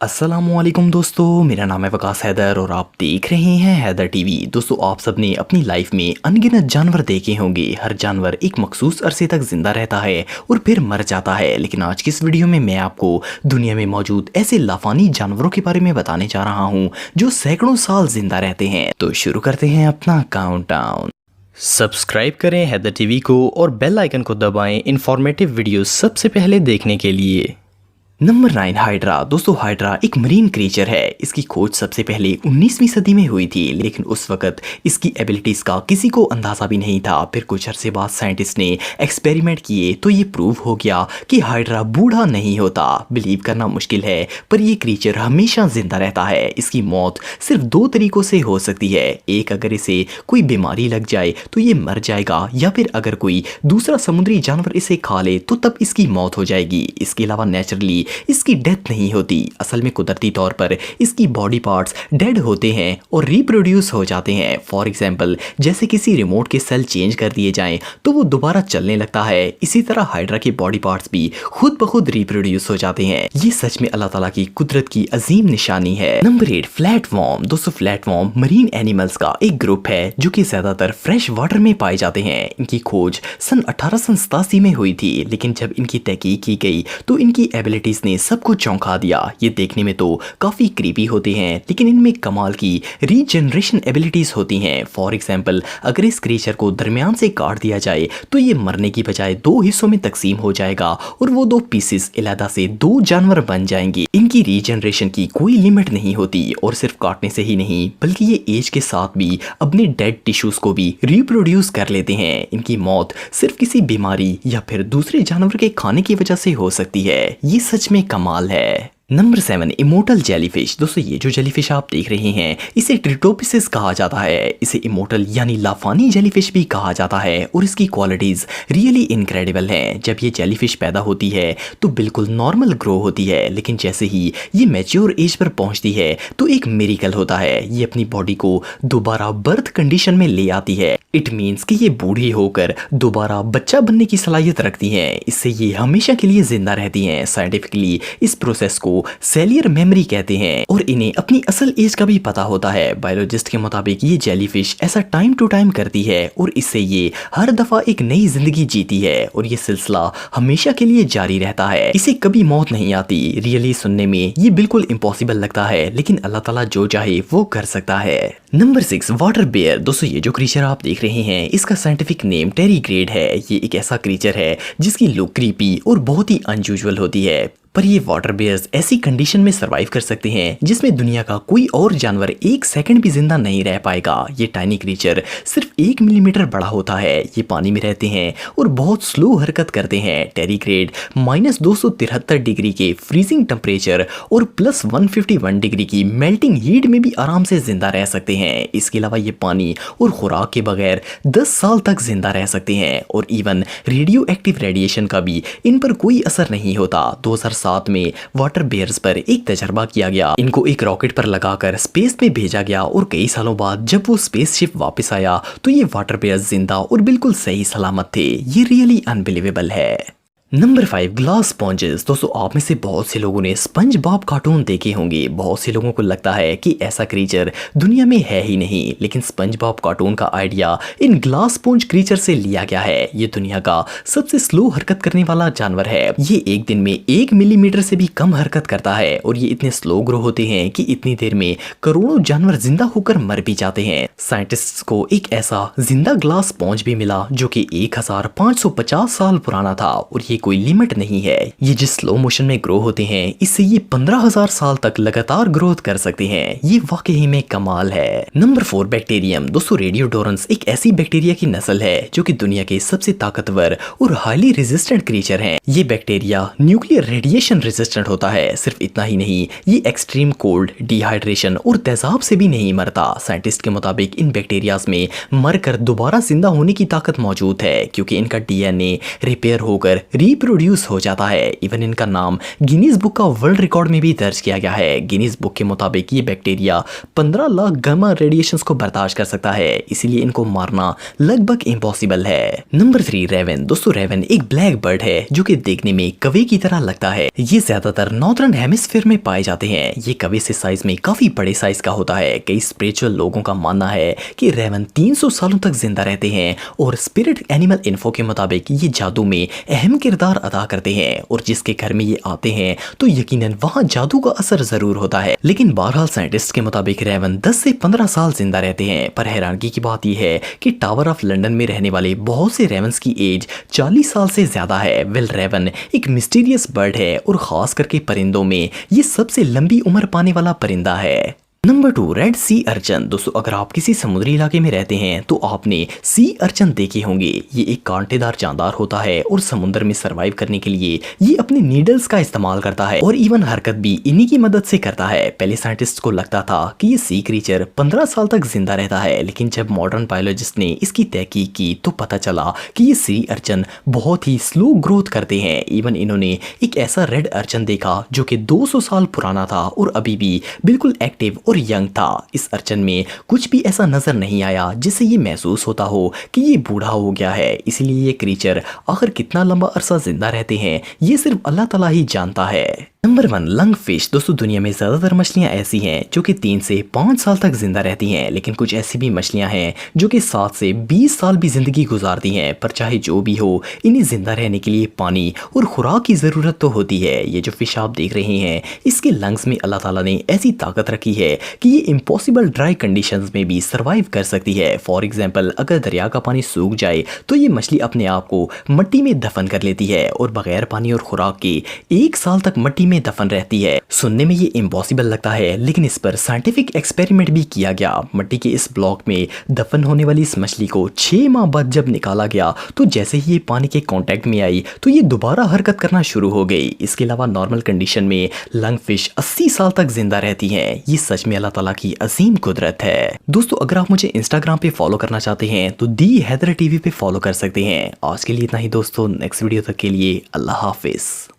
अस्सलामुअलैकुम दोस्तों, मेरा नाम है वकास हैदर और आप देख रहे हैं हैदर टीवी। दोस्तों, आप सबने अपनी लाइफ में अनगिनत जानवर देखे होंगे। हर जानवर एक मखसूस अरसे तक जिंदा रहता है और फिर मर जाता है। लेकिन आज की इस वीडियो में मैं आपको दुनिया में मौजूद ऐसे लाफानी जानवरों के बारे में बताने जा रहा हूँ जो सैकड़ों साल जिंदा रहते हैं। तो शुरू करते हैं अपना काउंटडाउन। सब्सक्राइब करें हैदर टीवी को और बेल आइकन को दबाएं इंफॉर्मेटिव वीडियो सबसे पहले देखने के लिए। Number 9, hydra. दोस्तों, हाइड्रा एक मरीन क्रीचर है। इसकी खोज सबसे पहले 19वीं सदी में हुई थी, लेकिन उस वक्त इसकी एबिलिटीज का किसी को अंदाजा भी नहीं था। फिर कुछ अरसे बाद साइंटिस्ट ने एक्सपेरिमेंट किए तो ये प्रूव हो गया कि हाइड्रा बूढ़ा नहीं होता। बिलीव करना मुश्किल है, पर ये क्रीचर हमेशा जिंदा रहता है। इसकी मौत सिर्फ 2 तरीकों से हो सकती है। एक, अगर इसे कोई बीमारी लग जाए तो ये मर जाएगा, या फिर अगर कोई दूसरा समुद्री जानवर इसे खा ले तो तब इसकी मौत हो जाएगी। इसके अलावा नेचुरली इसकी डेथ नहीं होती। असल में कुदरती तौर पर इसकी बॉडी पार्ट्स डेड होते हैं और रिप्रोड्यूस हो जाते हैं। फॉर एग्जांपल, जैसे किसी रिमोट के सेल चेंज कर दिए जाएं तो वो दोबारा चलने लगता है। इसी तरह हाइड्रा के बॉडी पार्ट्स भी खुद ब खुद रिप्रोड्यूस हो जाते हैं। ये सच में अल्लाह ताला की कुदरत की अजीम निशानी है। Number 8, flatworm. दोस्तों, फ्लैटवर्म मरीन एनिमल्स का एक ग्रुप है जो कि ज्यादातर फ्रेश वाटर में पाए जाते हैं। इनकी खोज सन 1887 में हुई थी, लेकिन जब इनकी तहकीक की गई तो इनकी एबिलिटीज ने सबको चौंका दिया। ये देखने में तो काफी क्रीपी होते हैं, लेकिन इनमें कमाल की रीजनरेशन एबिलिटीज होती हैं। फॉर एग्जांपल, अगर इस क्रीचर को दरमियान से काट दिया जाए तो ये मरने की बजाय 2 हिस्सों में तकसीम हो जाएगा और वो 2 पीसेस अलहदा से 2 जानवर बन जाएंगे। इनकी रीजनरेशन की कोई लिमिट नहीं होती और सिर्फ काटने से ही नहीं, बल्कि ये एज के साथ भी अपने डेड टिश्यूज को भी रिप्रोड्यूस कर लेते हैं। इनकी मौत सिर्फ किसी बीमारी या फिर दूसरे जानवर के खाने की वजह से हो सकती है। ये सच में कमाल है। Number 7, immortal jellyfish. दोस्तों, ये जो जेलीफिश आप देख रहे हैं इसे ट्रिटोपिसिस कहा जाता है। इसे इमोर्टल यानी लाफानी जेलीफिश भी कहा जाता है और इसकी क्वालिटीज रियली इनक्रेडिबल हैं। जब ये जेलीफिश पैदा होती है तो बिल्कुल नॉर्मल ग्रो होती है, लेकिन जैसे ही ये मैच्योर एज पर पहुंचती है तो एक मिरेकल होता है। ये अपनी बॉडी को दोबारा बर्थ कंडीशन में ले आती है। इट मीन्स कि ये बूढ़ी होकर दोबारा बच्चा बनने की सलाहियत रखती हैं। इससे ये हमेशा के लिए जिंदा रहती हैं। साइंटिफिकली इस प्रोसेस को सेलियर मेमोरी कहते हैं और इन्हें अपनी असल एज का भी पता होता है। बायोलॉजिस्ट के मुताबिक ये जेलीफिश ऐसा टाइम टू टाइम करती है और इससे ये हर दफा एक नई जिंदगी जीती है और ये सिलसिला हमेशा के लिए जारी रहता है। इसे कभी मौत नहीं आती। रियली सुनने में ये बिल्कुल इम्पॉसिबल लगता है, लेकिन अल्लाह ताला जो चाहे वो कर सकता है। Number 6, water bear. दोस्तों, ये जो क्रीचर आप देख रहे हैं इसका साइंटिफिक नेम टेरीग्रेड है। ये एक ऐसा क्रीचर है जिसकी लुक क्रीपी और बहुत ही अनयूजुअल होती है, पर ये वाटर बेयर्स ऐसी कंडीशन में सरवाइव कर सकते हैं जिसमें दुनिया का कोई और जानवर 1 सेकंड भी जिंदा नहीं रह पाएगा। ये टाइनी क्रीचर सिर्फ 1 मिलीमीटर बड़ा होता है। ये पानी में रहते हैं और बहुत स्लो हरकत करते हैं। टेरीग्रेड -273 डिग्री के फ्रीजिंग टेम्परेचर और +151 डिग्री की मेल्टिंग हीट में भी आराम से जिंदा रह सकते हैं। इसके अलावा ये पानी और खुराक के बगैर 10 साल तक जिंदा रह सकते हैं और इवन रेडियो एक्टिव रेडिएशन का भी इन पर कोई असर नहीं होता। 2007 में वाटर बेयर्स पर एक तजर्बा किया गया। इनको एक रॉकेट पर लगाकर स्पेस में भेजा गया और कई सालों बाद जब वो स्पेसशिप वापस आया तो ये वाटर बेयर्स जिंदा और बिल्कुल सही सलामत थे। ये रियली अनबिलीवेबल है। Number 5, glass sponges. दोस्तों, आप में से बहुत से लोगों ने स्पंज बॉब कार्टून देखे होंगे। बहुत से लोगों को लगता है कि ऐसा क्रीचर दुनिया में है ही नहीं, लेकिन स्पंज बॉब कार्टून का idea in glass sponge creature से लिया गया है। ये दुनिया का सबसे स्लो हरकत करने वाला जानवर है। ये एक दिन में 1 मिलीमीटर से भी कम हरकत करता है और ये इतने स्लो ग्रो होते हैं कि इतनी देर में करोड़ों जानवर जिंदा होकर मर भी जाते हैं। साइंटिस्ट्स को एक ऐसा जिंदा ग्लास स्पॉन्ज भी मिला जो कि 1550 साल पुराना था और ये कोई लिमिट नहीं है। ये जिस स्लो मोशन में ग्रो होते हैं इससे ये 15,000 साल तक लगातार ग्रोथ कर सकते हैं। ये वाकई में कमाल है। Number 4, bacterium. दोस्तों, रेडियोडोरंस एक ऐसी बैक्टीरिया की नस्ल है जो कि दुनिया के सबसे ताकतवर और हाईली रेजिस्टेंट क्रीचर हैं। ये बैक्टीरिया न्यूक्लियर रेडिएशन रेजिस्टेंट होता है। सिर्फ इतना ही नहीं, ये एक्सट्रीम कोल्ड, डिहाइड्रेशन और तेजाब से भी नहीं मरता। साइंटिस्ट के मुताबिक इन बैक्टीरियाज में मरकर दोबारा जिंदा होने की ताकत मौजूद है क्योंकि इनका DNA रिपेयर होकर रिप्रोड्यूस हो जाता है। इवन इनका नाम गिनीज बुक का वर्ल्ड रिकॉर्ड में भी दर्ज किया गया है। गिनीज बुक के मुताबिक ये बैक्टीरिया 15 लाख गामा रेडिएशंस को बर्दाश्त कर सकता है, इसीलिए इनको मारना लगभग इम्पॉसिबल है। Number 3 raven. दोस्तों रेवन एक ब्लैक बर्ड है जो कि देखने में कवे की तरह लगता है। ये ज्यादातर नॉर्दर्न हेमिस्फीयर में पाए जाते हैं। ये कवे से साइज में काफी बड़े साइज का होता है। कई स्पिरिचुअल लोगों का मानना है कि रेवन 300 सालों तक जिंदा रहते हैं और स्पिरिट एनिमल इन्फो के मुताबिक ये जादू में अहम किरदार अदा करते हैं और जिसके घर में ये आते हैं तो यकीनन वहां जादू का असर जरूर होता है। लेकिन बहरहाल साइंटिस्ट के मुताबिक रेवन 10 से 15 साल जिंदा रहते हैं। पर हैरानगी की बात यह है कि टावर ऑफ लंदन में रहने वाले बहुत से रेवंस की एज 40 साल से ज्यादा है। वेल रेवन एक मिस्टीरियस बर्ड है और खास करके परिंदों में ये सबसे लंबी उम्र पाने वाला परिंदा है। नंबर 2 रेड सी अर्चन। दोस्तों अगर आप किसी समुद्री इलाके में रहते हैं तो आपने सी अर्चन देखे होंगे। ये एक कांटेदार जानदार होता है और समुद्र में सरवाइव करने के लिए ये अपने नीडल्स का इस्तेमाल करता है और इवन हरकत भी इन्हीं की मदद से करता है। पहले साइंटिस्ट को लगता था कि ये सी क्रीचर 15 साल तक जिंदा रहता है, लेकिन जब मॉडर्न बायोलॉजिस्ट ने इसकी तहकीक की तो पता चला कि ये सी अर्चन बहुत ही स्लो ग्रोथ करते हैं। इवन इन्होंने एक ऐसा रेड अर्चन देखा जो कि 200 साल पुराना था और अभी भी बिल्कुल एक्टिव और यंग था। इस अर्चन में कुछ भी ऐसा नजर नहीं आया जिससे ये महसूस होता हो कि ये बूढ़ा हो गया है। इसीलिए ये क्रीचर आखिर कितना लंबा अरसा जिंदा रहते हैं ये सिर्फ अल्लाह ताला ही जानता है। Number 1 lung fish. दोस्तों दुनिया में ज्यादातर मछलियां ऐसी हैं जो कि 3 से 5 साल तक जिंदा रहती हैं, लेकिन कुछ ऐसी भी मछलियां हैं जो कि 7 से 20 साल भी जिंदगी गुजारती हैं। पर चाहे जो भी हो, इन्हें जिंदा रहने के लिए पानी और खुराक की जरूरत तो होती है। ये जो फिश आप देख रहे हैं इसके लंग्स में अल्लाह ताला ने ऐसी ताकत रखी है कि ये इम्पॉसिबल ड्राई कंडीशंस में भी सर्वाइव कर सकती है। फॉर एग्जाम्पल अगर दरिया का पानी सूख जाए तो ये मछली अपने आप को मिट्टी में दफन कर लेती है और बगैर पानी और खुराक के 1 साल तक मिट्टी में दफन रहती है। सुनने में ये इम्पॉसिबल लगता है, लेकिन इस पर साइंटिफिक एक्सपेरिमेंट भी किया गया। मिट्टी के इस ब्लॉक में दफन होने वाली इस मछली को 6 माह बाद जब निकाला गया तो जैसे ही ये पानी के कांटेक्ट में आई तो ये दोबारा हरकत करना शुरू हो गई। इसके अलावा नॉर्मल कंडीशन में लंग फिश 80 साल तक जिंदा रहती हैं। ये सच में अल्लाह ताला की अजीम कुदरत है। दोस्तों अगर आप मुझे इंस्टाग्राम पे फॉलो करना चाहते हैं तो दी हैदर टीवी पे फॉलो कर सकते हैं। आज के लिए इतना ही दोस्तों, नेक्स्ट वीडियो तक के लिए अल्लाह हाफिज।